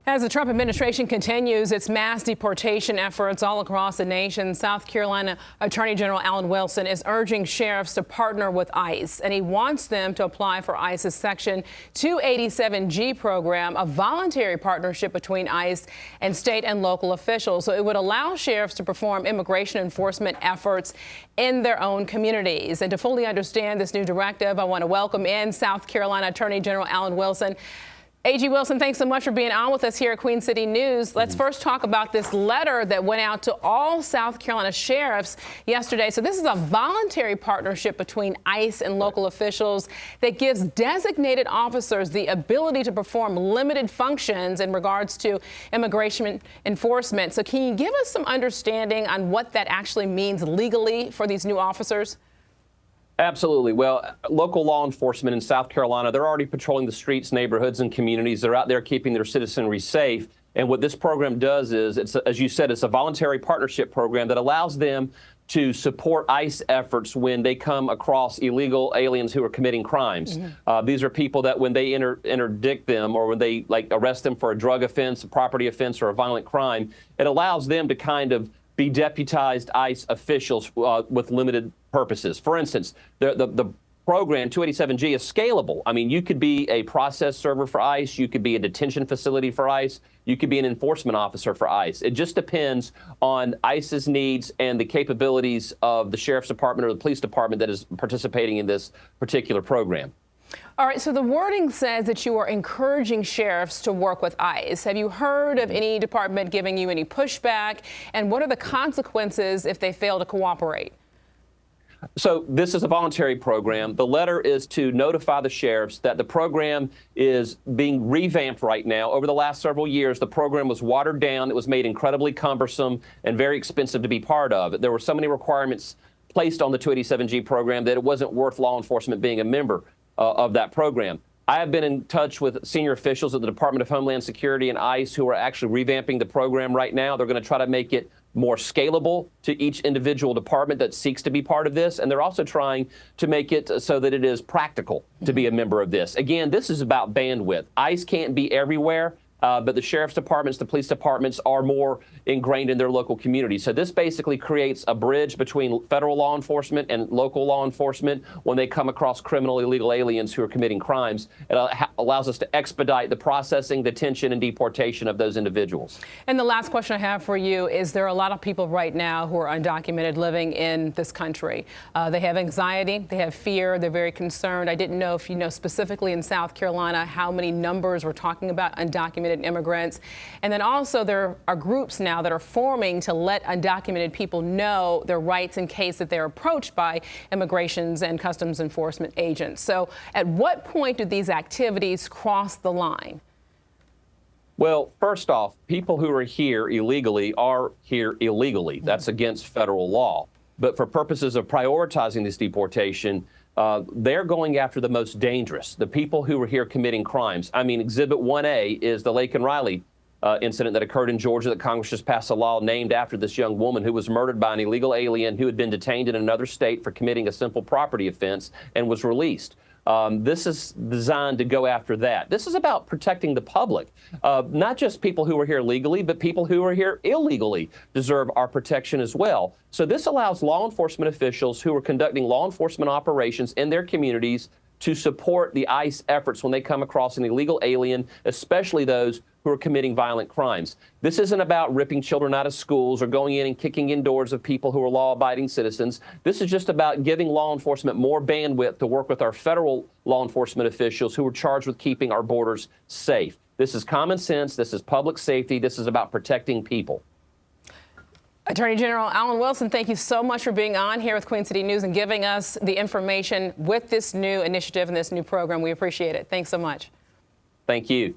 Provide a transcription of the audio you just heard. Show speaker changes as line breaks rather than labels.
As the Trump administration continues its mass deportation efforts all across the nation, South Carolina Attorney General Alan Wilson is urging sheriffs to partner with ICE, and he wants them to apply for ICE's Section 287G program, a voluntary partnership between ICE and state and local officials. So it would allow sheriffs to perform immigration enforcement efforts in their own communities. And to fully understand this new directive, I want to welcome in South Carolina Attorney General Alan Wilson. AG Wilson, thanks so much for being on with us here at Queen City News. Let's first talk about this letter that went out to all South Carolina sheriffs yesterday. So this is a voluntary partnership between ICE and local officials that gives designated officers the ability to perform limited functions in regards to immigration enforcement. So can you give us some understanding on what that actually means legally for these new officers?
Absolutely. Well, local law enforcement in South Carolina, they're already patrolling the streets, neighborhoods, and communities. They're out there keeping their citizenry safe. And what this program does is, as you said, it's a voluntary partnership program that allows them to support ICE efforts when they come across illegal aliens who are committing crimes. These are people that when they interdict them or when they arrest them for a drug offense, a property offense, or a violent crime, it allows them to kind of be deputized ICE officials with limited purposes. For instance, the program 287G is scalable. I mean, you could be a process server for ICE, you could be a detention facility for ICE, you could be an enforcement officer for ICE. It just depends on ICE's needs and the capabilities of the sheriff's department or the police department that is participating in this particular program.
All right, so the wording says that you are encouraging sheriffs to work with ICE. Have you heard of any department giving you any pushback? And what are the consequences if they fail to cooperate?
So this is a voluntary program. The letter is to notify the sheriffs that the program is being revamped right now. Over the last several years, the program was watered down. It was made incredibly cumbersome and very expensive to be part of. There were so many requirements placed on the 287G program that it wasn't worth law enforcement being a member of that program. I have been in touch with senior officials at the Department of Homeland Security and ICE who are actually revamping the program right now. They're going to try to make it more scalable to each individual department that seeks to be part of this. And they're also trying to make it so that it is practical to be a member of this. Again, this is about bandwidth. ICE can't be everywhere. But the sheriff's departments, the police departments are more ingrained in their local communities. So this basically creates a bridge between federal law enforcement and local law enforcement when they come across criminal illegal aliens who are committing crimes. It allows us to expedite the processing, detention, and deportation of those individuals.
And the last question I have for you is there are a lot of people right now who are undocumented living in this country. They have anxiety, they have fear, they're very concerned. I didn't know if you know specifically in South Carolina how many numbers we're talking about undocumented immigrants. And then also there are groups now that are forming to let undocumented people know their rights in case that they're approached by immigrations and customs enforcement agents. So at what point do these activities cross the line?
Well, first off, people who are here illegally are here illegally. That's against federal law. But for purposes of prioritizing this deportation, they're going after the most dangerous, the people who are here committing crimes. I mean, Exhibit 1A is the Lake and Riley incident that occurred in Georgia that Congress just passed a law named after this young woman who was murdered by an illegal alien who had been detained in another state for committing a simple property offense and was released. This is designed to go after that. This is about protecting the public. Not just people who are here legally, but people who are here illegally deserve our protection as well. So this allows law enforcement officials who are conducting law enforcement operations in their communities to support the ICE efforts when they come across an illegal alien, especially those who are committing violent crimes. This isn't about ripping children out of schools or going in and kicking in doors of people who are law-abiding citizens. This is just about giving law enforcement more bandwidth to work with our federal law enforcement officials who are charged with keeping our borders safe. This is common sense. This is public safety. This is about protecting people.
Attorney General Alan Wilson, thank you so much for being on here with Queen City News and giving us the information with this new initiative and this new program. We appreciate it. Thanks so much.
Thank you.